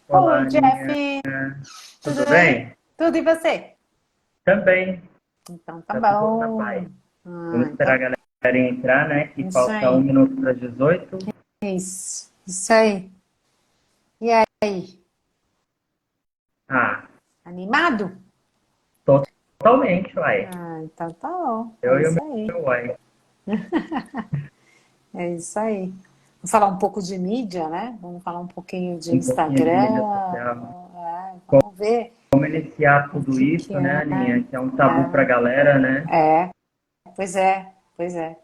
Olá, Oi, Aninha. Jeff, tudo Tudo bem? bem? Tudo e você? Também. Então tá Tá tudo na paz. bom. Vamos esperar a Então, galera entrar, né? Que isso falta um aí, minuto para as 18. isso aí. E aí, Ah, animado? totalmente, uai. Então tá bom, é Eu e o isso aí, meu uai. é isso aí. Vamos falar um pouco de mídia, né? Vamos falar um pouquinho de Um pouquinho de mídia Instagram, social. vamos ver Como iniciar o tudo que isso, né, é. Aninha? Que é um tabu pra galera, né? Pois é, pois é.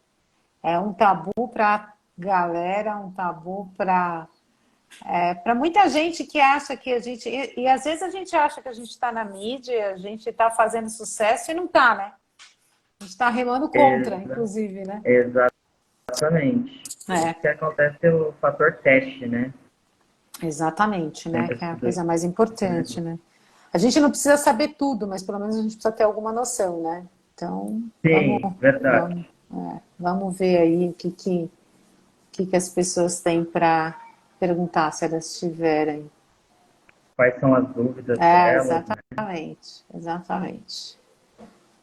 É um tabu pra galera, um tabu para muita gente que acha que a gente. E às vezes a gente acha que a gente está na mídia, a gente está fazendo sucesso e não está, né? A gente está remando contra, Exa- inclusive, né? exatamente. Por isso É, que acontece o fator teste, né? exatamente, né? Sempre Que é a tudo coisa mais isso, né? importante, né? A gente não precisa saber tudo, mas pelo menos a gente precisa ter alguma noção, né? Então, Sim, verdade. vamos ver aí o que as pessoas têm para perguntar, se elas tiverem. Quais são as dúvidas É, delas, né? exatamente, exatamente.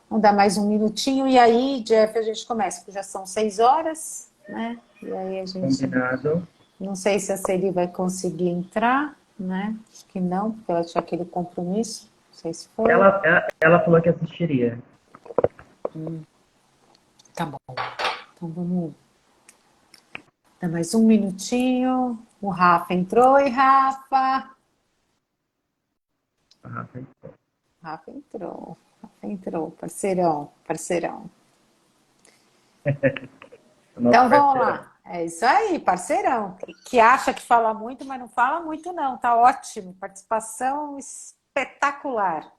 Vamos dar mais um minutinho e aí, Jeff, a gente começa, porque já são 6 horas, né? E aí a gente, Combinado. não sei se a Celi vai conseguir entrar, né? Acho que não, porque ela tinha aquele compromisso, não sei se foi. Ela falou que assistiria. Tá bom. Então vamos dar mais um minutinho. O Rafa entrou. Oi, Rafa. Ah, Rafa entrou. Rafa entrou, parceirão, parceirão. o nosso Então vamos parceirão. lá. É isso aí, parceirão. Que acha que fala muito, mas não fala muito, não. Tá ótimo. Participação espetacular.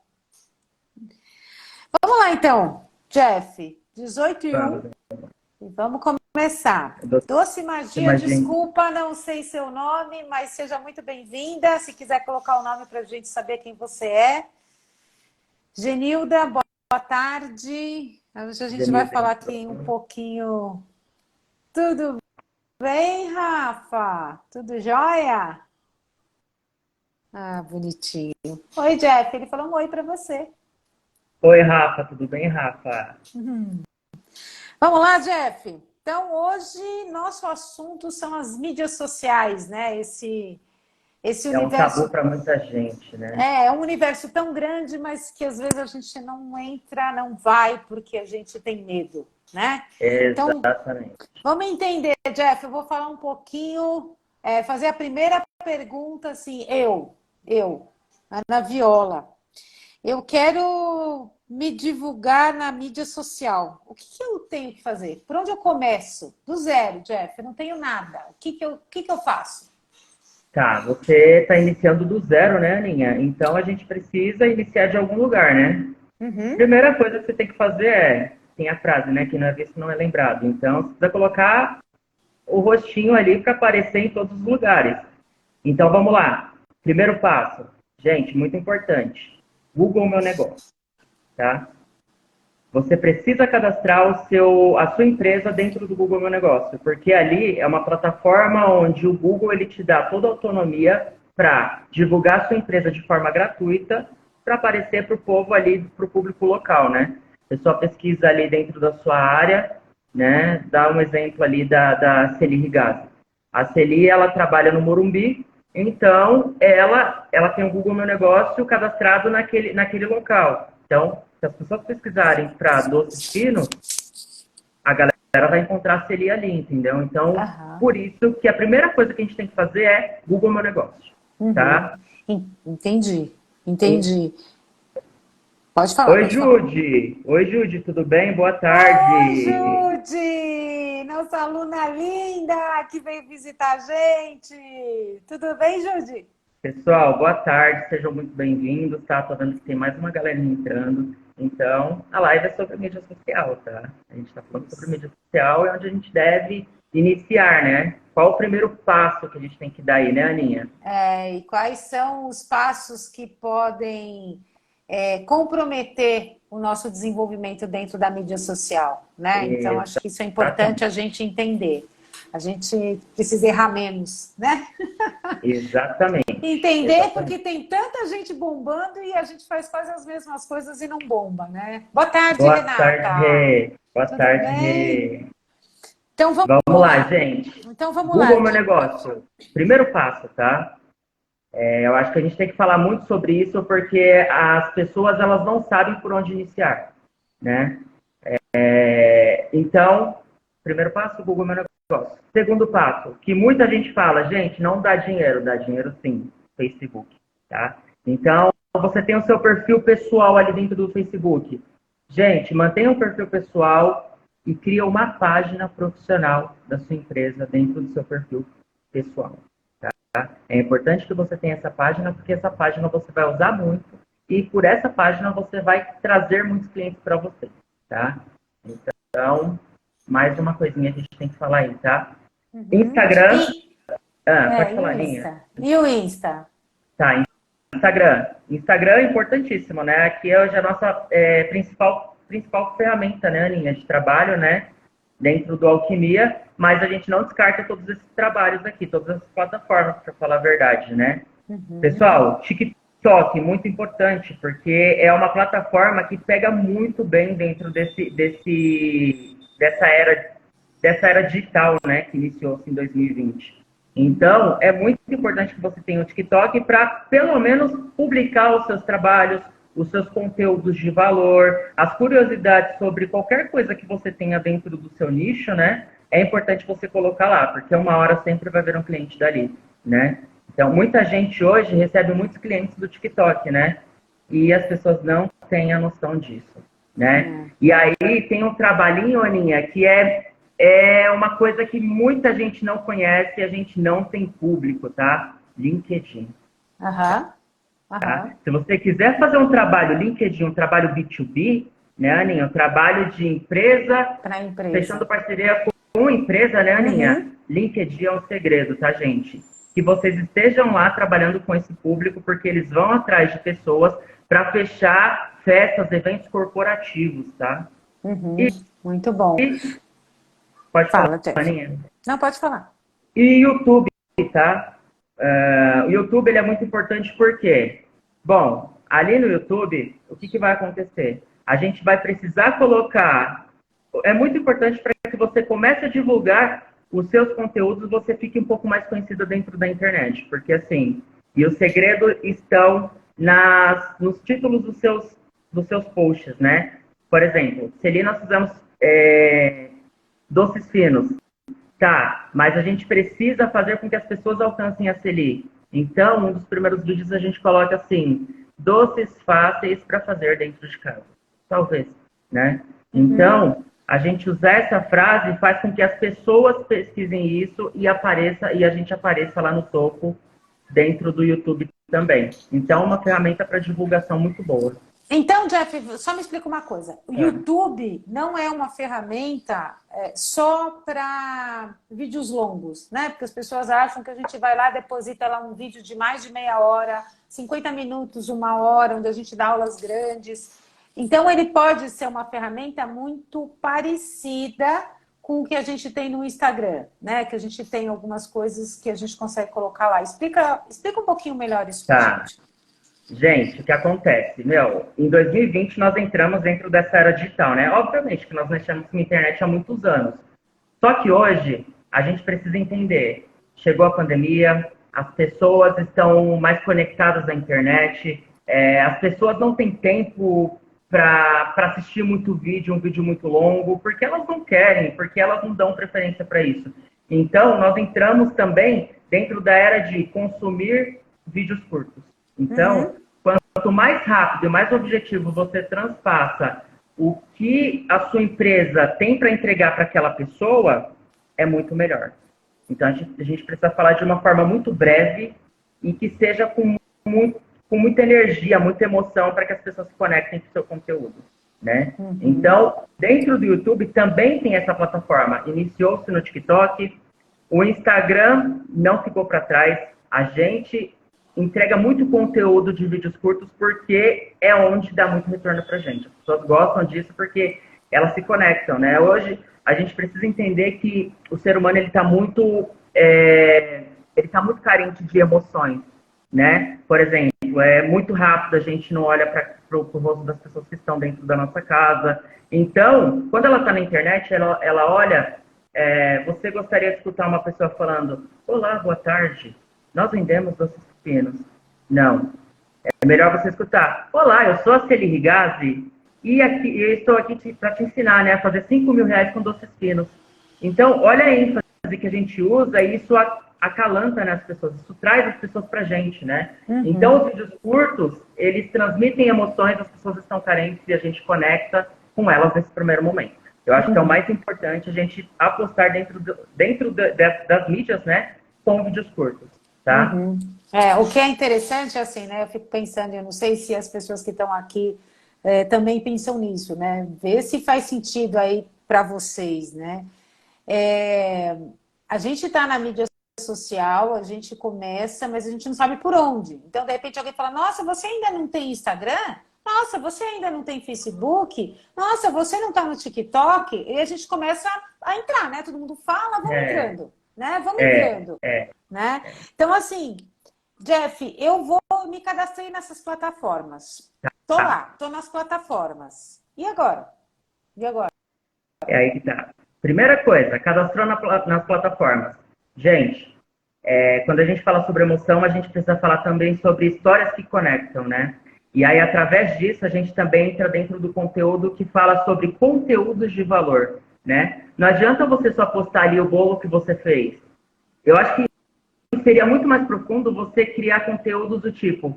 Vamos lá, então, Jeff. 18 e Vamos, 1. E vamos começar. eu Doce Magia, imagino. desculpa, não sei seu nome, mas seja muito bem-vinda. Se quiser colocar o nome para a gente saber quem você é. Genilda, boa tarde. Hoje a gente vai Denise falar aqui um entrou. pouquinho. Tudo bem, Rafa? Tudo jóia? Ah, bonitinho. Oi, Jeff. Ele falou um oi para você. Oi, Rafa, tudo bem, Rafa? Vamos lá, Jeff. Então, hoje nosso assunto são as mídias sociais, né? Esse É um tabu universo para muita gente, né? é um universo tão grande, mas que às vezes a gente não entra, não vai, porque a gente tem medo, né? Então, Exatamente. vamos entender, Jeff. Eu vou falar um pouquinho, fazer a primeira pergunta, assim, Ana Viola. Eu quero me divulgar na mídia social. O que que eu tenho que fazer? Por onde eu começo? Do zero, Jeff. Eu não tenho nada. O que que eu faço? Tá, você está iniciando do zero, né, Aninha? Então a gente precisa iniciar de algum lugar, né? Uhum. Primeira coisa que você tem que fazer tem a frase, né? Quem não é visto não é lembrado. Então você precisa colocar o rostinho ali para aparecer em todos os lugares. Então vamos lá. Primeiro passo. Gente, muito importante. Google Meu Negócio, tá? Você precisa cadastrar a sua empresa dentro do Google Meu Negócio, porque ali é uma plataforma onde o Google ele te dá toda a autonomia para divulgar a sua empresa de forma gratuita para aparecer para o povo ali, para o público local, né? Você só pesquisa ali dentro da sua área, né? Dá um exemplo ali da Celi Rigazzi. A Celi, ela trabalha no Morumbi, então ela tem o Google Meu Negócio cadastrado naquele local. Então, se as pessoas pesquisarem para doces finos, a galera vai encontrar a Celi ali, entendeu? Então, Aham. por isso que a primeira coisa que a gente tem que fazer é Google Meu Negócio, Uhum. tá? Entendi. Entendi. Pode falar, Oi, pode falar. Jude. Oi, Jude, tudo bem? Boa Oi, tarde. Jude! Nossa aluna linda que veio visitar a gente. Tudo bem, Jude? Pessoal, boa tarde, sejam muito bem-vindos, tá? Tô vendo que tem mais uma galerinha entrando. Então, a live é sobre mídia social, tá? A gente está falando sobre mídia social e onde a gente deve iniciar, né? Qual o primeiro passo que a gente tem que dar aí, né, Aninha? E quais são os passos que podem comprometer o nosso desenvolvimento dentro da mídia social, né? Então, acho que isso é importante a Exatamente. gente entender. A gente precisa errar menos, né? Exatamente. Entender Exatamente. porque tem tanta gente bombando e a gente faz quase as mesmas coisas e não bomba, né? Boa tarde, Boa tarde, Renata. Rê. Boa Tudo tarde, bem? Rê. Então vamos Vamos lá, lá. gente. Então vamos lá. Google Meu Negócio. Primeiro passo, tá? Eu acho que a gente tem que falar muito sobre isso porque as pessoas elas não sabem por onde iniciar, né? Então, primeiro passo, Google Meu Negócio. Segundo passo, que muita gente fala, gente, não dá dinheiro sim, Facebook, tá? Então, você tem o seu perfil pessoal ali dentro do Facebook. Gente, mantenha um perfil pessoal e cria uma página profissional da sua empresa dentro do seu perfil pessoal. Tá? É importante que você tenha essa página, porque essa página você vai usar muito e por essa página você vai trazer muitos clientes para você, tá? Então, mais uma coisinha que a gente tem que falar aí, tá? Instagram. Pode E o falar, Linha. Insta? E o Insta? Tá, Instagram. Instagram é importantíssimo, né? Aqui é hoje a nossa principal ferramenta, né, Aninha, de trabalho, né? Dentro do Alquimia, mas a gente não descarta todos esses trabalhos aqui, todas as plataformas, para falar a verdade, né? Pessoal, TikTok, muito importante, porque é uma plataforma que pega muito bem dentro dessa era digital, né, que iniciou-se em 2020. Então, é muito importante que você tenha o TikTok para, pelo menos, publicar os seus trabalhos, os seus conteúdos de valor, as curiosidades sobre qualquer coisa que você tenha dentro do seu nicho, né? É importante você colocar lá, porque uma hora sempre vai vir um cliente dali, né? Então, muita gente hoje recebe muitos clientes do TikTok, né? E as pessoas não têm a noção disso, né? E aí tem um trabalhinho, Aninha, que é uma coisa que muita gente não conhece e a gente não tem público, tá? LinkedIn. Tá? Se você quiser fazer um trabalho LinkedIn, um trabalho B2B, né, Aninha? Um trabalho de empresa, fechando parceria com empresa, né, Aninha? LinkedIn é um segredo, tá, gente? Que vocês estejam lá trabalhando com esse público, porque eles vão atrás de pessoas para fechar festas, eventos corporativos, tá? Muito bom. Pode falar, Aninha? Não, pode falar. E YouTube, tá? O YouTube ele é muito importante porque, bom, ali no YouTube, o que vai acontecer? A gente vai precisar colocar... É muito importante para que você comece a divulgar os seus conteúdos, você fique um pouco mais conhecida dentro da internet. Porque, assim, e os segredos estão nos títulos dos seus posts, né? Por exemplo, se ali nós fizemos doces finos, tá, mas a gente precisa fazer com que as pessoas alcancem a Celi. Então, um dos primeiros vídeos a gente coloca assim, doces fáceis para fazer dentro de casa. Talvez, né? Então, a gente usar essa frase faz com que as pessoas pesquisem isso e a gente apareça lá no topo dentro do YouTube também. Então, uma ferramenta para divulgação muito boa. Então, Jeff, só me explica uma coisa. O YouTube não é uma ferramenta só para vídeos longos, né? Porque as pessoas acham que a gente vai lá, deposita lá um vídeo de mais de meia hora, 50 minutos, 1 hora, onde a gente dá aulas grandes. Então, ele pode ser uma ferramenta muito parecida com o que a gente tem no Instagram, né? Que a gente tem algumas coisas que a gente consegue colocar lá. Explica um pouquinho melhor isso pra gente. Gente, o que acontece? Em 2020 nós entramos dentro dessa era digital, né? Obviamente que nós mexemos com a internet há muitos anos. Só que hoje a gente precisa entender, chegou a pandemia, as pessoas estão mais conectadas à internet, as pessoas não têm tempo para assistir muito vídeo, um vídeo muito longo, porque elas não querem, porque elas não dão preferência para isso. Então, nós entramos também dentro da era de consumir vídeos curtos. Então, quanto mais rápido e mais objetivo você transpassa o que a sua empresa tem para entregar para aquela pessoa, é muito melhor. Então, a gente precisa falar de uma forma muito breve e que seja com muita energia, muita emoção para que as pessoas se conectem com o seu conteúdo, né? Então, dentro do YouTube também tem essa plataforma. Iniciou-se no TikTok, o Instagram não ficou para trás. A gente entrega muito conteúdo de vídeos curtos porque é onde dá muito retorno pra gente. As pessoas gostam disso porque elas se conectam, né? Hoje a gente precisa entender que o ser humano ele tá muito carente de emoções, né? Por exemplo, é muito rápido, a gente não olha para o rosto das pessoas que estão dentro da nossa casa. Então, quando ela está na internet, ela olha, você gostaria de escutar uma pessoa falando: olá, boa tarde, nós vendemos doces pepinos. Não. É melhor você escutar: olá, eu sou a Celi Rigazzi e eu estou aqui para te ensinar, né, a fazer 5.000 reais com doces pinos. Então, olha a ênfase que a gente usa e isso acalanta, né, as pessoas, isso traz as pessoas para a gente, né? Então, os vídeos curtos, eles transmitem emoções, as pessoas estão carentes e a gente conecta com elas nesse primeiro momento. Eu acho que é o mais importante a gente apostar dentro das mídias, né, com vídeos curtos, tá? O que é interessante, assim, né? Eu fico pensando, eu não sei se as pessoas que estão aqui também pensam nisso, né? Ver se faz sentido aí para vocês, né? A gente está na mídia social, a gente começa, mas a gente não sabe por onde. Então, de repente, alguém fala: nossa, você ainda não tem Instagram? Nossa, você ainda não tem Facebook? Nossa, você não está no TikTok? E a gente começa a entrar, né? Todo mundo fala, vamos entrando, né? Vamos entrando, né? Então, assim, Jeff, eu me cadastrei nessas plataformas. Tô lá, tô nas plataformas. E agora? E agora? É aí que tá. Primeira coisa, cadastrou nas plataformas. Gente, quando a gente fala sobre emoção, a gente precisa falar também sobre histórias que conectam, né? E aí, através disso, a gente também entra dentro do conteúdo que fala sobre conteúdos de valor, né? Não adianta você só postar ali o bolo que você fez. Eu acho que seria muito mais profundo você criar conteúdos do tipo: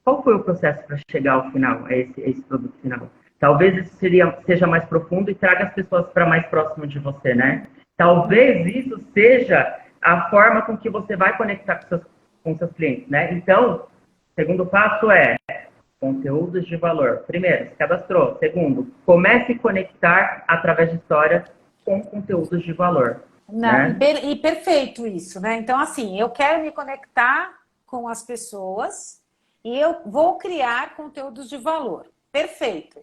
qual foi o processo para chegar ao final, a esse produto final? Talvez isso seja mais profundo e traga as pessoas para mais próximo de você, né? Talvez isso seja a forma com que você vai conectar com seus clientes, né? Então, segundo passo é conteúdos de valor. Primeiro, se cadastrou. Segundo, comece a conectar através de histórias com conteúdos de valor. Não, né? e perfeito isso, né? Então, assim, eu quero me conectar com as pessoas e eu vou criar conteúdos de valor. Perfeito.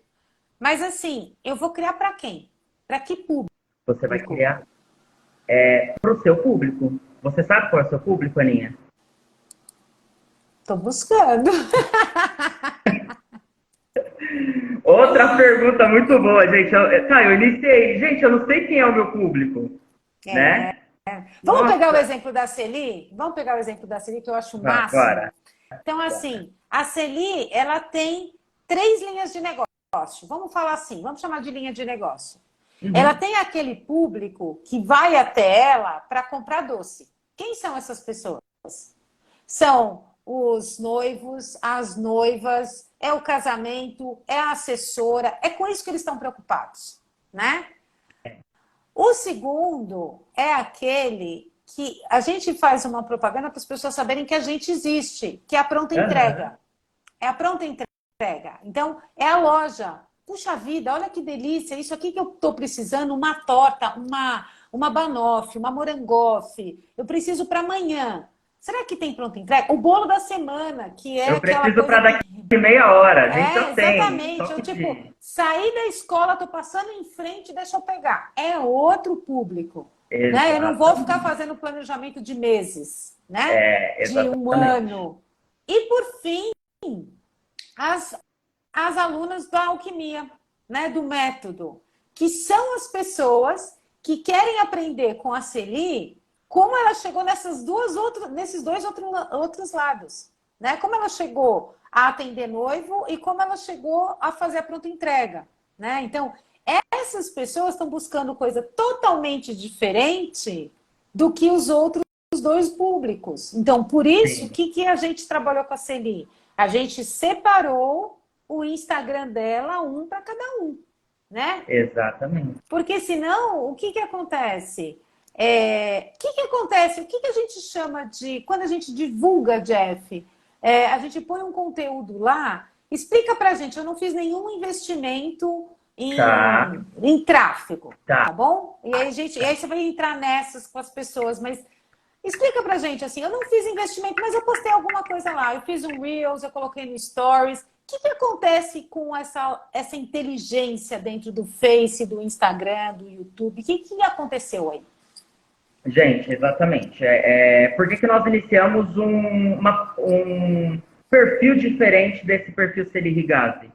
Mas, assim, eu vou criar para quem? Para que público? Você vai criar para o seu público. Você sabe qual é o seu público, Aninha? Estou buscando. Outra pergunta muito boa, gente. Eu iniciei. Gente, eu não sei quem é o meu público. Né? Vamos pegar o exemplo da Celi? Vamos pegar o exemplo da Celi, que eu acho o máximo. Bora. Então, assim, a Celi, ela tem 3 linhas de negócio. Vamos falar assim, vamos chamar de linha de negócio. Ela tem aquele público que vai até ela para comprar doce. Quem são essas pessoas? São os noivos, as noivas, é o casamento, é a assessora, é com isso que eles estão preocupados, né? O segundo é aquele que a gente faz uma propaganda para as pessoas saberem que a gente existe, que é a pronta entrega. É a pronta entrega. Então, é a loja. Puxa vida, olha que delícia, isso aqui que eu estou precisando, uma torta, uma banoffee, uma morangofe. Eu preciso para amanhã. Será que tem pronta entrega? O bolo da semana, que é eu aquela preciso coisa... para daqui meia hora. Gente, eu tenho. Exatamente. Eu, tipo, saí da escola, tô passando em frente, deixa eu pegar. É outro público. Né? Eu não vou ficar fazendo planejamento de meses, né? De um ano. E, por fim, as alunas da alquimia, né? Do método, que são as pessoas que querem aprender com a Celi como ela chegou nesses dois outros lados, né? Como ela chegou a atender noivo e como ela chegou a fazer a pronta entrega, né? Então, essas pessoas estão buscando coisa totalmente diferente do que os outros 2 públicos. Então, por isso, o que a gente trabalhou com a Celi? A gente separou o Instagram dela, um para cada um, né? Exatamente. Porque senão, o que acontece? O que a gente chama de... Quando a gente divulga, Jeff, a gente põe um conteúdo lá, explica pra gente, eu não fiz nenhum investimento em tráfego, tá bom? E aí, aí você vai entrar nessas com as pessoas, mas explica pra gente, assim, eu não fiz investimento, mas eu postei alguma coisa lá, eu fiz um Reels, eu coloquei no Stories, que acontece com essa inteligência dentro do Face, do Instagram, do YouTube? O que aconteceu aí? Gente, exatamente. Por que nós iniciamos um perfil diferente desse perfil Serihigase?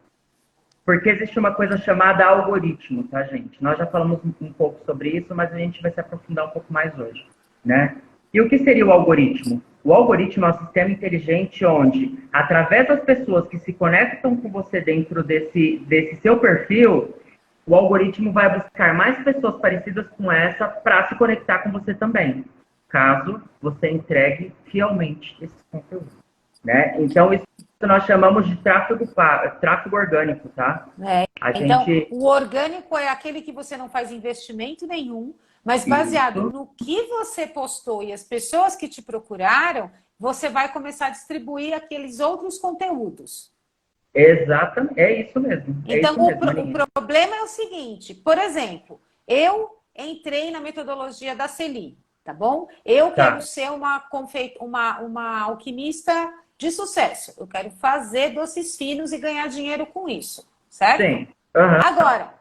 Porque existe uma coisa chamada algoritmo, tá, gente? Nós já falamos um pouco sobre isso, mas a gente vai se aprofundar um pouco mais hoje, né? E o que seria o algoritmo? O algoritmo é um sistema inteligente onde, através das pessoas que se conectam com você dentro desse seu perfil, o algoritmo vai buscar mais pessoas parecidas com essa para se conectar com você também, caso você entregue fielmente esse conteúdo, né? Então, isso nós chamamos de tráfego orgânico, tá? Então, o orgânico é aquele que você não faz investimento nenhum, mas baseado no que você postou e as pessoas que te procuraram, você vai começar a distribuir aqueles outros conteúdos. Exatamente, é isso mesmo. Então, isso mesmo, o problema é o seguinte, por exemplo, eu entrei na metodologia da Celi, tá bom? Eu quero ser uma alquimista de sucesso. Eu quero fazer doces finos e ganhar dinheiro com isso, certo? Sim. Uhum. Agora,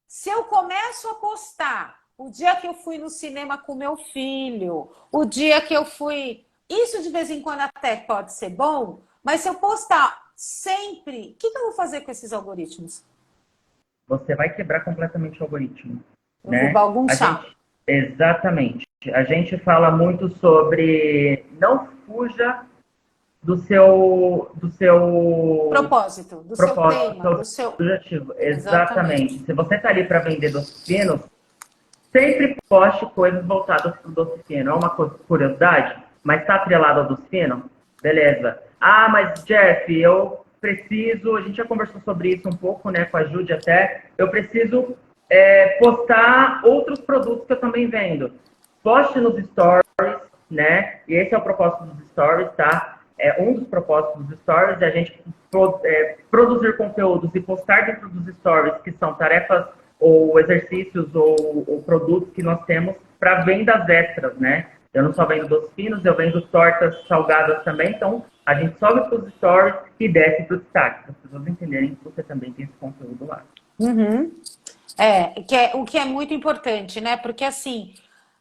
se eu começo a postar o dia que eu fui no cinema com meu filho, o dia que eu fui... Isso de vez em quando até pode ser bom, mas se eu postar sempre, o que eu vou fazer com esses algoritmos? Você vai quebrar completamente o algoritmo. Eu vou bagunçar. Exatamente. A gente fala muito sobre não fuja do seu propósito, do seu tema, do seu objetivo. Exatamente. Se você está ali para vender doces finos, sempre poste coisas voltadas para o doce fino. É uma curiosidade, mas está atrelado ao doce fino? Beleza. Ah, mas Jeff, eu preciso, a gente já conversou sobre isso um pouco, né, com a Judy até, eu preciso postar outros produtos que eu também vendo. Poste nos stories, né, e esse é o propósito dos stories, tá? Um dos propósitos dos stories é a gente produzir conteúdos e postar dentro dos stories, que são tarefas ou exercícios ou produtos que nós temos para vendas extras, né? Eu não só vendo doces finos, eu vendo tortas salgadas também, então a gente sobe para os stories e desce para o destaque, para as pessoas entenderem que você também tem esse conteúdo lá. Uhum. O que é muito importante, né? Porque assim,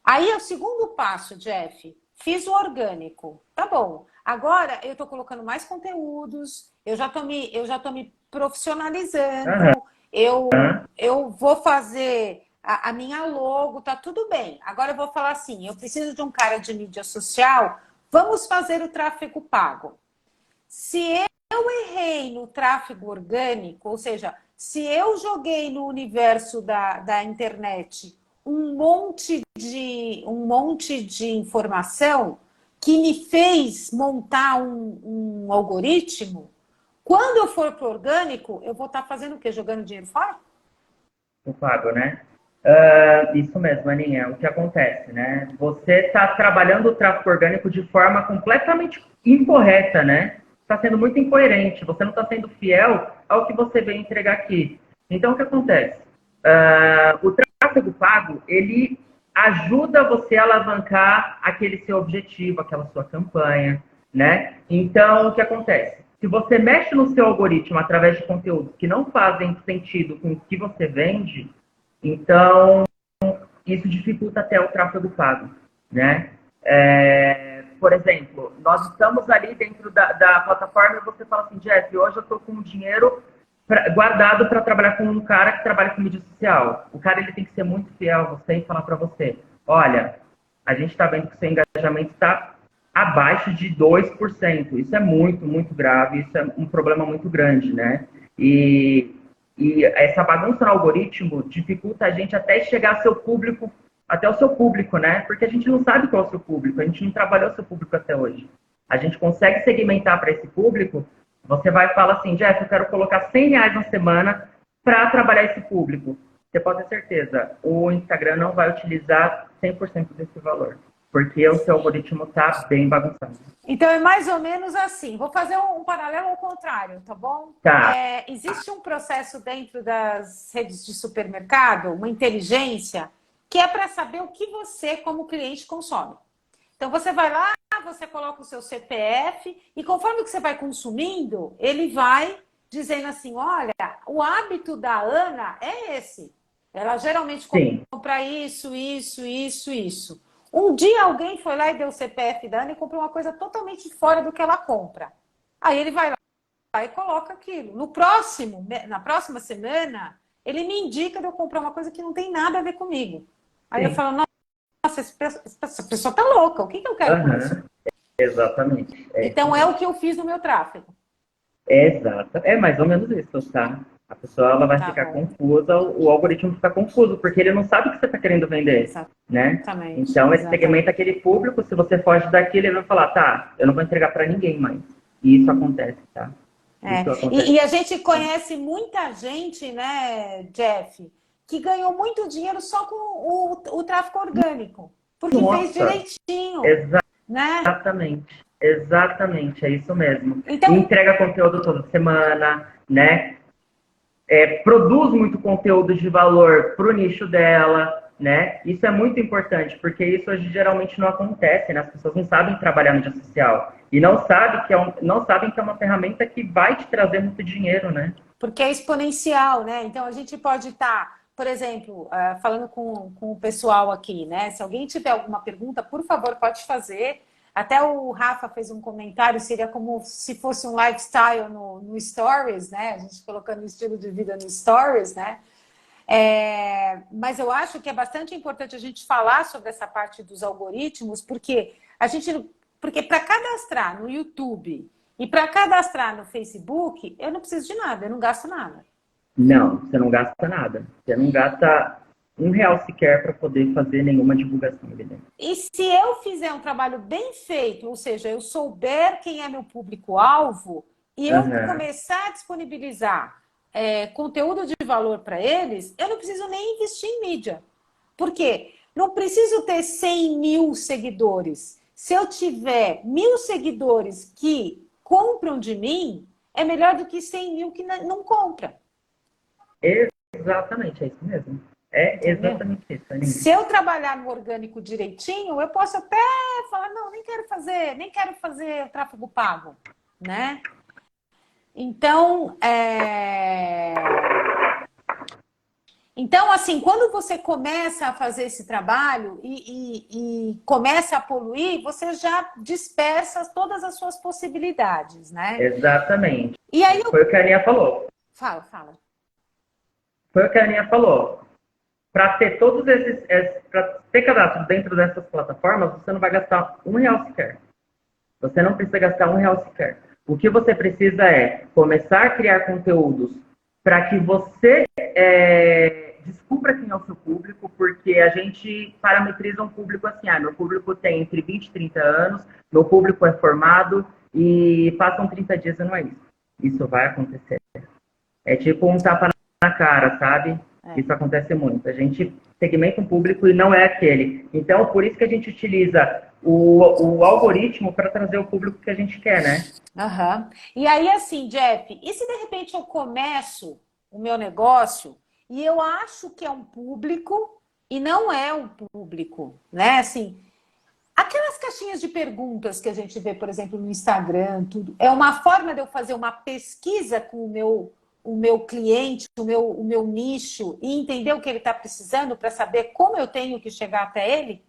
aí é o segundo passo, Jeff. Fiz o orgânico, tá bom. Agora eu estou colocando mais conteúdos, eu já tô me profissionalizando, eu vou fazer a minha logo, tá tudo bem. Agora eu vou falar assim, eu preciso de um cara de mídia social, vamos fazer o tráfego pago. Se eu errei no tráfego orgânico, ou seja, se eu joguei no universo da internet um monte de informação que me fez montar um algoritmo, quando eu for para o orgânico, eu vou estar fazendo o quê? Jogando dinheiro fora? O pago, né? Isso mesmo, Aninha. O que acontece, né? Você está trabalhando o tráfego orgânico de forma completamente incorreta, né? Está sendo muito incoerente. Você não está sendo fiel ao que você veio entregar aqui. Então, o que acontece? O tráfego pago, ele ajuda você a alavancar aquele seu objetivo, aquela sua campanha, né? Então, o que acontece? Se você mexe no seu algoritmo através de conteúdos que não fazem sentido com o que você vende, então isso dificulta até o tráfego pago, né? Por exemplo, nós estamos ali dentro da plataforma e você fala assim, Jeff, hoje eu estou com dinheiro guardado para trabalhar com um cara que trabalha com mídia social. O cara ele tem que ser muito fiel a você e falar para você, olha, a gente está vendo que o seu engajamento está abaixo de 2%. Isso é muito, muito grave, isso é um problema muito grande, né? E essa bagunça no algoritmo dificulta a gente até chegar ao seu público, até o seu público, né? Porque a gente não sabe qual é o seu público, a gente não trabalhou o seu público até hoje. A gente consegue segmentar para esse público, você vai falar assim, Jeff, eu quero colocar R$100 na semana para trabalhar esse público. Você pode ter certeza, o Instagram não vai utilizar 100% desse valor, porque o seu algoritmo está bem bagunçado. Então é mais ou menos assim, vou fazer um paralelo ao contrário, tá bom? Tá. Existe um processo dentro das redes de supermercado, uma inteligência, que é para saber o que você, como cliente, consome. Então você vai lá, você coloca o seu CPF e conforme que você vai consumindo, ele vai dizendo assim, olha, o hábito da Ana é esse. Ela geralmente compra isso, isso, isso, isso. Um dia alguém foi lá e deu o CPF da Ana e comprou uma coisa totalmente fora do que ela compra. Aí ele vai lá e coloca aquilo. Na próxima semana, ele me indica de eu comprar uma coisa que não tem nada a ver comigo. Aí eu falo, nossa, essa pessoa tá louca, o que eu quero com isso? Exatamente. Então é o que eu fiz no meu tráfego. Exato. É mais ou menos isso, tá? A pessoa ela vai ficar confusa, o algoritmo fica confuso, porque ele não sabe o que você está querendo vender, né? Então, ele segmenta aquele público, se você foge daquilo, ele vai falar, tá, eu não vou entregar para ninguém mais. E isso acontece, tá? Isso acontece. E a gente conhece muita gente, né, Jeff, que ganhou muito dinheiro só com o tráfego orgânico, porque fez direitinho, né? Exatamente. Exatamente, é isso mesmo. Então, entrega conteúdo toda semana, né? Produz muito conteúdo de valor para o nicho dela, né? Isso é muito importante, porque isso hoje geralmente não acontece, né? As pessoas não sabem trabalhar no mídia social e não sabem que é uma ferramenta que vai te trazer muito dinheiro, né? Porque é exponencial, né? Então a gente pode estar, por exemplo, falando com o pessoal aqui, né? Se alguém tiver alguma pergunta, por favor, pode fazer. Até o Rafa fez um comentário, seria como se fosse um lifestyle no Stories, né? A gente colocando o estilo de vida no Stories, né? Mas eu acho que é bastante importante a gente falar sobre essa parte dos algoritmos, porque para cadastrar no YouTube e para cadastrar no Facebook, eu não preciso de nada, eu não gasto nada. Não, você não gasta nada. Você não gasta R$1 sequer para poder fazer nenhuma divulgação ali dentro. E se eu fizer um trabalho bem feito, ou seja, eu souber quem é meu público-alvo e eu começar a disponibilizar conteúdo de valor para eles, eu não preciso nem investir em mídia. Por quê? Não preciso ter 100 mil seguidores. Se eu tiver 1.000 seguidores que compram de mim, é melhor do que 100 mil que não compram. Exatamente, é isso mesmo. É exatamente isso. Se eu trabalhar no orgânico direitinho, eu posso até falar, não, nem quero fazer tráfego pago, né? Então, assim, quando você começa a fazer esse trabalho e começa a poluir, você já dispersa todas as suas possibilidades, né? Exatamente. E aí Foi o que a Aninha falou. Fala. Foi o que a Aninha falou. Para ter todos para ter cadastro dentro dessas plataformas, você não vai gastar R$1 sequer. Você não precisa gastar R$1 sequer. O que você precisa é começar a criar conteúdos para que você descubra quem é o seu público, porque a gente parametriza um público assim, meu público tem entre 20 e 30 anos, meu público é formado e passam 30 dias e não é isso. Isso vai acontecer. É tipo um tapa na cara, sabe? Isso acontece muito. A gente segmenta um público e não é aquele. Então, por isso que a gente utiliza o algoritmo para trazer o público que a gente quer, né? E aí, assim, Jeff, e se de repente eu começo o meu negócio e eu acho que é um público e não é um público, né? Assim, aquelas caixinhas de perguntas que a gente vê, por exemplo, no Instagram, tudo, é uma forma de eu fazer uma pesquisa com o meu cliente, o meu nicho e entender o que ele está precisando para saber como eu tenho que chegar até ele?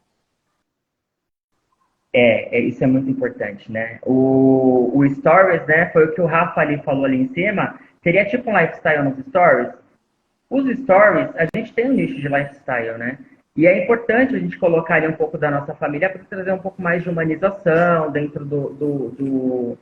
Isso é muito importante, né? O Stories, né, foi o que o Rafa ali falou ali em cima, seria tipo um lifestyle nos Stories. Os Stories, a gente tem um nicho de lifestyle, né? E é importante a gente colocar ali um pouco da nossa família para trazer um pouco mais de humanização dentro do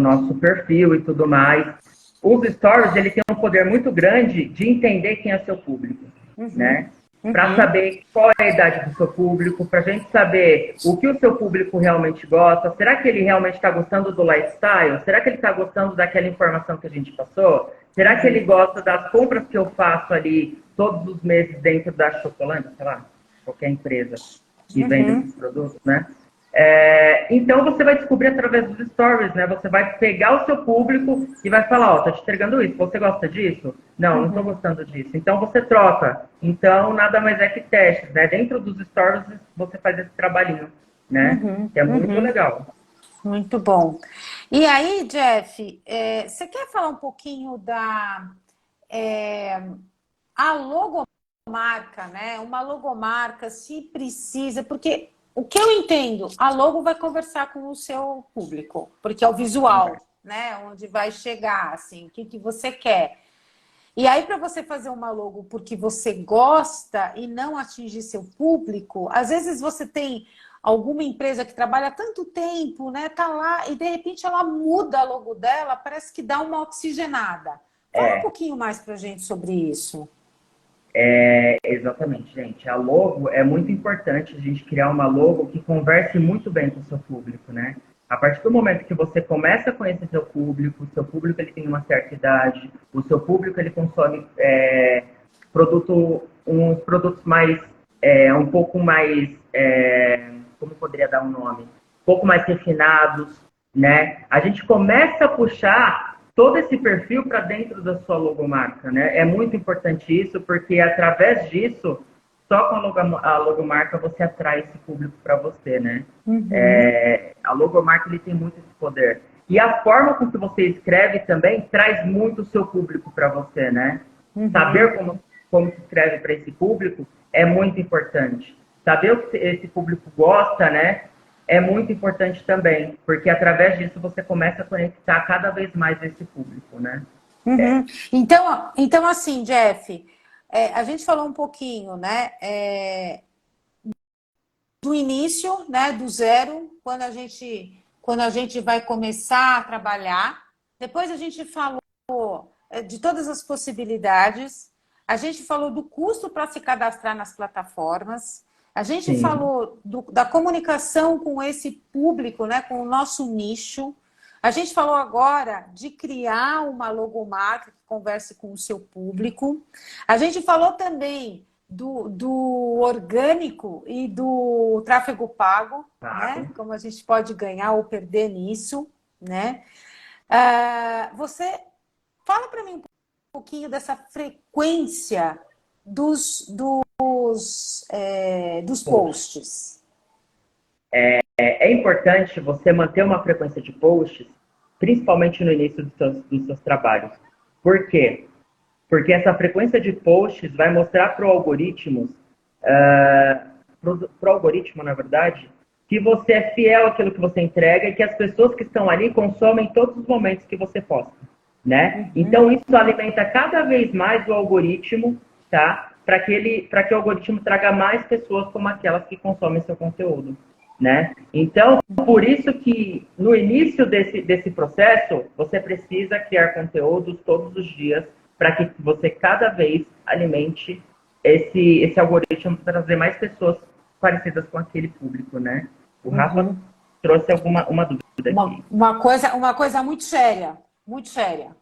nosso perfil e tudo mais. Os Stories, ele tem um poder muito grande de entender quem é seu público, né? Para saber qual é a idade do seu público, para a gente saber o que o seu público realmente gosta. Será que ele realmente está gostando do lifestyle? Será que ele está gostando daquela informação que a gente passou? Será que ele gosta das compras que eu faço ali todos os meses dentro da Chocolândia, sei lá, qualquer empresa que vende esses produtos, né? Então você vai descobrir através dos stories, né? Você vai pegar o seu público e vai falar, tô te entregando isso, você gosta disso? Não, não tô gostando disso. Então você troca. Então nada mais é que testes, né? Dentro dos stories você faz esse trabalhinho, né? Que é muito legal. Muito bom. E aí, Jeff, você quer falar um pouquinho da a logomarca, né? Uma logomarca, se precisa, porque o que eu entendo, a logo vai conversar com o seu público, porque é o visual, né? Onde vai chegar, assim, o que que você quer. E aí, para você fazer uma logo porque você gosta e não atingir seu público, às vezes você tem alguma empresa que trabalha há tanto tempo, né? Tá lá e de repente ela muda a logo dela, parece que dá uma oxigenada. Fala um É, pouquinho mais para a gente sobre isso. exatamente, gente. A logo é muito importante a gente criar uma logo que converse muito bem com o seu público, né? A partir do momento que você começa a conhecer seu público ele tem uma certa idade, o seu público ele consome uns produtos mais, um pouco mais, como poderia dar um nome? Um pouco mais refinados, né? A gente começa a puxar todo esse perfil para dentro da sua logomarca, né? É muito importante isso, porque através disso, só com a logomarca você atrai esse público para você, né? A logomarca ele tem muito esse poder. E a forma com que você escreve também traz muito o seu público para você, né? Saber como se escreve para esse público é muito importante. Saber o que esse público gosta, né? É muito importante também, porque através disso você começa a conectar cada vez mais esse público, né? Então assim, Jeff, a gente falou um pouquinho, né, do início, né, do zero, quando a gente vai começar a trabalhar. Depois a gente falou de todas as possibilidades. A gente falou do custo para se cadastrar nas plataformas. A gente Sim, falou da comunicação com esse público, né, com o nosso nicho. A gente falou agora de criar uma logomarca que converse com o seu público. A gente falou também do orgânico e do tráfego pago, né? pago. Como a gente pode ganhar ou perder nisso, né? Você fala para mim um pouquinho dessa frequência dos posts. É importante você manter uma frequência de posts, principalmente no início dos seus trabalhos. Por quê? Porque essa frequência de posts vai mostrar para o algoritmo, na verdade, que você é fiel àquilo que você entrega e que as pessoas que estão ali consomem todos os momentos que você posta, né? Então isso alimenta cada vez mais o algoritmo, tá? Para que o algoritmo traga mais pessoas como aquelas que consomem seu conteúdo, né? Então, por isso que no início desse processo, você precisa criar conteúdos todos os dias para que você cada vez alimente esse algoritmo para trazer mais pessoas parecidas com aquele público, né? O Rafa trouxe uma dúvida aqui. Uma coisa muito séria, muito séria.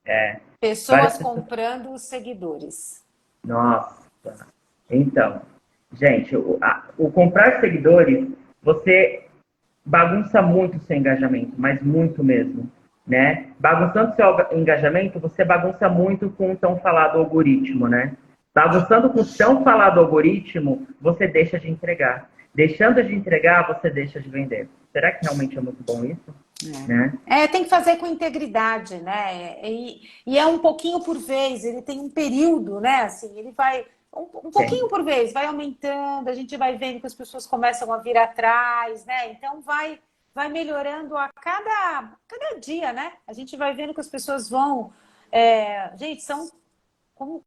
Várias Pessoas pessoas. comprando seguidores. Nossa. Então, gente, o comprar seguidores, você bagunça muito o seu engajamento, mas muito mesmo, né? Bagunçando seu engajamento, você bagunça muito com o tão falado algoritmo, né? Bagunçando com o tão falado algoritmo, você deixa de entregar. Deixando de entregar, você deixa de vender. Será que realmente é muito bom isso? Né? Tem que fazer com integridade, né? E é um pouquinho por vez, ele tem um período, né? Assim, ele vai um pouquinho Sim. por vez, vai aumentando, a gente vai vendo que as pessoas começam a vir atrás, né? Então vai melhorando a cada dia, né? A gente vai vendo que as pessoas vão. Gente, são como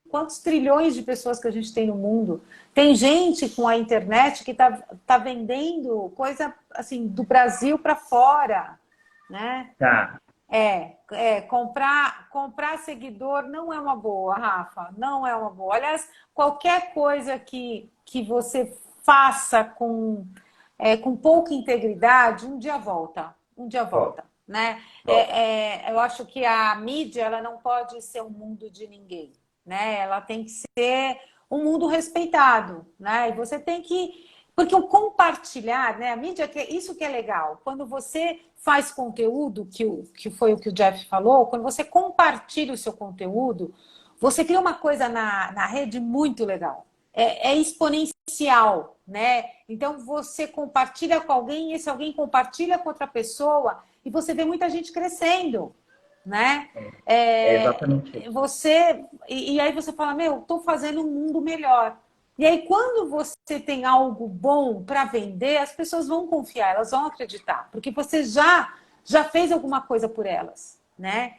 quantos trilhões de pessoas que a gente tem no mundo. Tem gente com a internet que tá vendendo coisa assim do Brasil para fora, né? Tá. Comprar seguidor não é uma boa, Rafa, não é uma boa. Aliás, qualquer coisa que você faça com pouca integridade, um dia Ó, volta, né? ó. Eu acho que a mídia ela não pode ser um mundo de ninguém, né? Ela tem que ser um mundo respeitado, né? E você tem que porque o compartilhar, né? A mídia, isso que é legal. Quando você faz conteúdo, que foi o que o Jeff falou, quando você compartilha o seu conteúdo, você cria uma coisa na rede muito legal. É exponencial. né? Então você compartilha com alguém, e esse alguém compartilha com outra pessoa, e você vê muita gente crescendo, né? É exatamente isso. E aí você fala, meu, estou fazendo um mundo melhor. E aí, quando você tem algo bom para vender, as pessoas vão confiar, elas vão acreditar, porque você já fez alguma coisa por elas, né?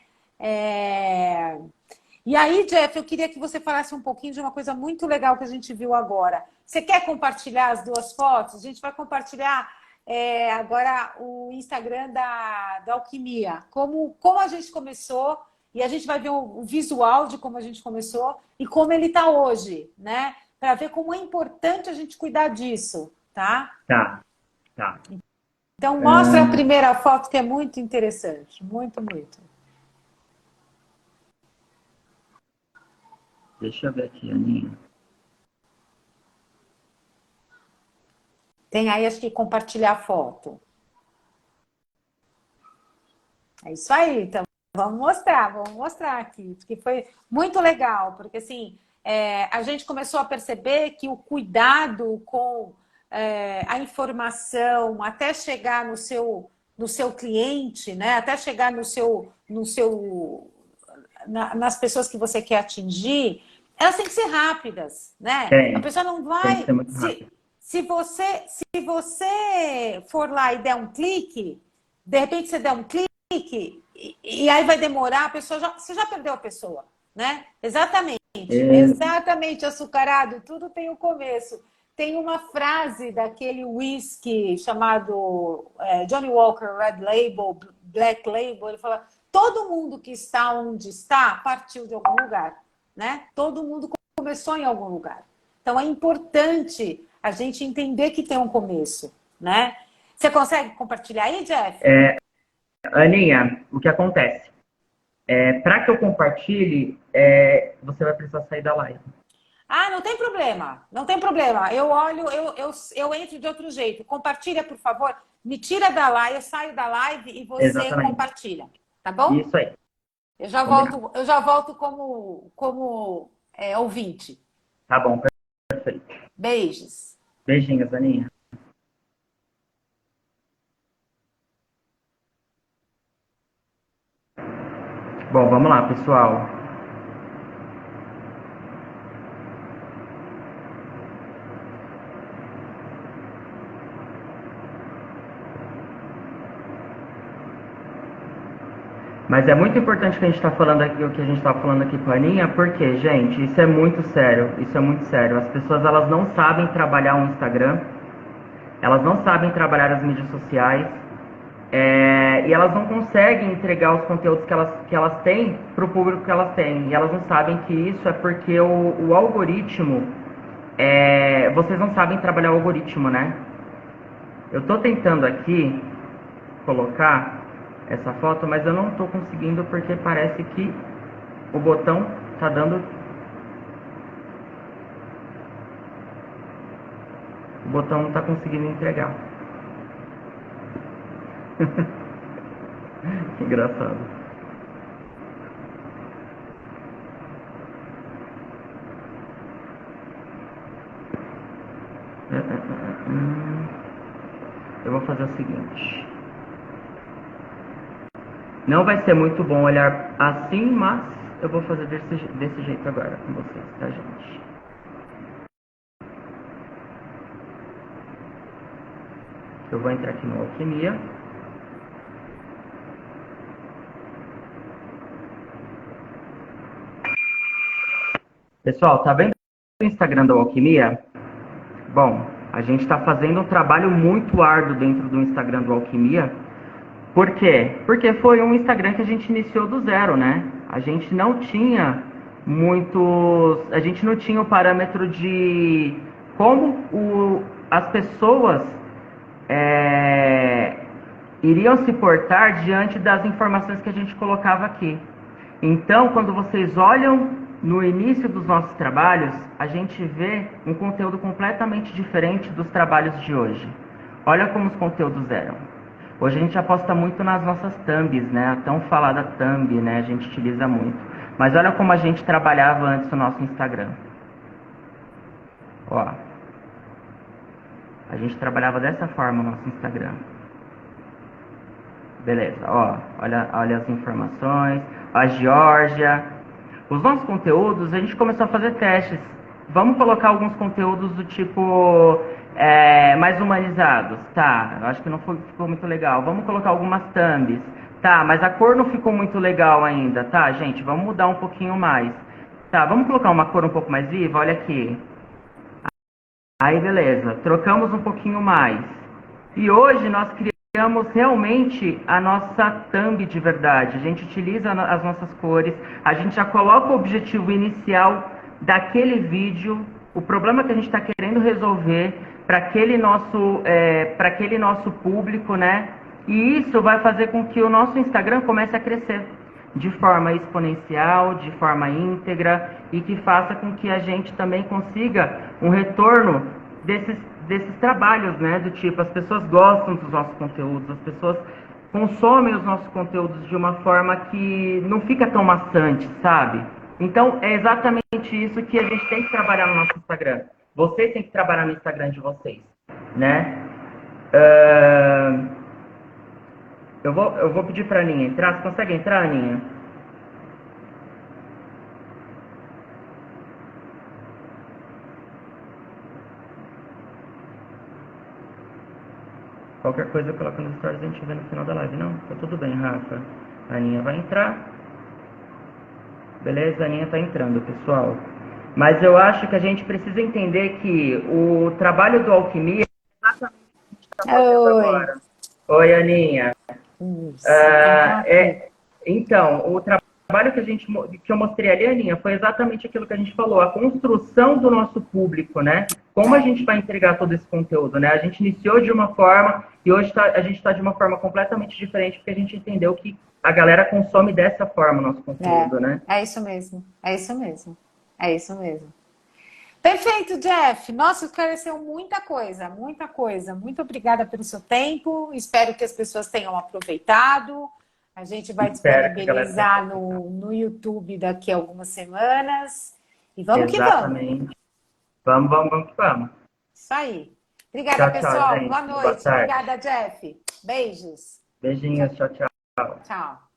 E aí, Jeff, eu queria que você falasse um pouquinho de uma coisa muito legal que a gente viu agora. Você quer compartilhar as duas fotos? A gente vai compartilhar agora o Instagram da Alquimia. Como a gente começou, e a gente vai ver o visual de como a gente começou e como ele está hoje, né? Para ver como é importante a gente cuidar disso, tá? Tá. Então, mostra a primeira foto, que é muito interessante. Muito, muito. Deixa eu ver aqui, Aninha. Tem aí, acho que compartilhar a foto. É isso aí, então vamos mostrar aqui, porque foi muito legal, porque assim, a gente começou a perceber que o cuidado com a informação até chegar no seu cliente, né? Até chegar nas pessoas que você quer atingir, elas têm que ser rápidas, né? A pessoa não Tem que vai. ser muito rápido. Se você for lá e der um clique, de repente você der um clique, e aí vai demorar, a pessoa você já perdeu a pessoa, né? Exatamente, açucarado, tudo tem o começo. Tem uma frase daquele whisky chamado Johnny Walker Red Label, Black Label, ele fala: todo mundo que está onde está partiu de algum lugar, né? Todo mundo começou em algum lugar. Então é importante a gente entender que tem um começo, né? Você consegue compartilhar aí, Jeff? Aninha, o que acontece? Para que eu compartilhe, você vai precisar sair da live. Ah, não tem problema, não tem problema. Eu olho, eu entro de outro jeito. Compartilha, por favor. Me tira da live, eu saio da live e você Exatamente. compartilha, tá bom? Isso aí. Eu já volto como ouvinte. Tá bom, perfeito. Beijos. Beijinhos, Aninha. Bom, vamos lá, pessoal. Mas é muito importante que a gente está falando aqui, o que a gente está falando aqui com a Aninha, porque, gente, isso é muito sério. Isso é muito sério. As pessoas, elas não sabem trabalhar um Instagram, elas não sabem trabalhar as mídias sociais, e elas não conseguem entregar os conteúdos que elas têm para o público que elas têm. E elas não sabem que isso é porque o algoritmo, vocês não sabem trabalhar o algoritmo, né? Eu estou tentando aqui colocar essa foto, mas eu não estou conseguindo porque parece que o botão está dando... O botão não está conseguindo entregar. Que engraçado. Eu vou fazer o seguinte. Não vai ser muito bom olhar assim, mas eu vou fazer desse jeito agora com vocês, tá, gente? Eu vou entrar aqui no Alquimia. Pessoal, tá vendo o Instagram da Alquimia? Bom, a gente está fazendo um trabalho muito árduo dentro do Instagram do Alquimia. Por quê? Porque foi um Instagram que a gente iniciou do zero, né? A gente não tinha a gente não tinha o parâmetro de como as pessoas iriam se portar diante das informações que a gente colocava aqui. Então, quando vocês olham no início dos nossos trabalhos, a gente vê um conteúdo completamente diferente dos trabalhos de hoje. Olha como os conteúdos eram. Hoje a gente aposta muito nas nossas thumbs, né? A tão falada thumb, né? A gente utiliza muito. Mas olha como a gente trabalhava antes no nosso Instagram. Ó. A gente trabalhava dessa forma no nosso Instagram. Beleza, ó, olha as informações. A Geórgia. Os nossos conteúdos, a gente começou a fazer testes. Vamos colocar alguns conteúdos do tipo mais humanizados. Tá, eu acho que não ficou muito legal. Vamos colocar algumas thumbs. Tá, mas a cor não ficou muito legal ainda. Tá, gente, vamos mudar um pouquinho mais. Tá, vamos colocar uma cor um pouco mais viva? Olha aqui. Aí, beleza. Trocamos um pouquinho mais. E hoje nós criamos realmente a nossa thumb de verdade. A gente utiliza as nossas cores. A gente já coloca o objetivo inicial daquele vídeo, o problema que a gente está querendo resolver para aquele nosso público, né? E isso vai fazer com que o nosso Instagram comece a crescer de forma exponencial, de forma íntegra e que faça com que a gente também consiga um retorno desses trabalhos, né? Do tipo, as pessoas gostam dos nossos conteúdos, as pessoas consomem os nossos conteúdos de uma forma que não fica tão maçante, sabe? Então, é exatamente isso que a gente tem que trabalhar no nosso Instagram. Vocês têm que trabalhar no Instagram de vocês, né? Eu vou pedir para a Aninha entrar. Você consegue entrar, Aninha? Qualquer coisa eu coloco nos stories e a gente vê no final da live. Não? Tá tudo bem, Rafa. A Aninha vai entrar. Beleza? A Aninha tá entrando, pessoal. Mas eu acho que a gente precisa entender que o trabalho do Alquimia é exatamente o que a gente está fazendo agora. Oi, Aninha. Então, o trabalho que eu mostrei ali, Aninha, foi exatamente aquilo que a gente falou, a construção do nosso público, né? Como a gente vai entregar todo esse conteúdo, né? A gente iniciou de uma forma e hoje a gente está de uma forma completamente diferente, porque a gente entendeu que a galera consome dessa forma o nosso conteúdo, né? É isso mesmo, é isso mesmo, é isso mesmo. Perfeito, Jeff. Nossa, esclareceu muita coisa, muita coisa. Muito obrigada pelo seu tempo. Espero que as pessoas tenham aproveitado. A gente vai disponibilizar no YouTube daqui a algumas semanas. E vamos que vamos. Exatamente. Vamos que vamos. Isso aí. Obrigada, pessoal. Gente. Boa noite. Obrigada, Jeff. Beijos. Beijinhos. Tchau. Tchau.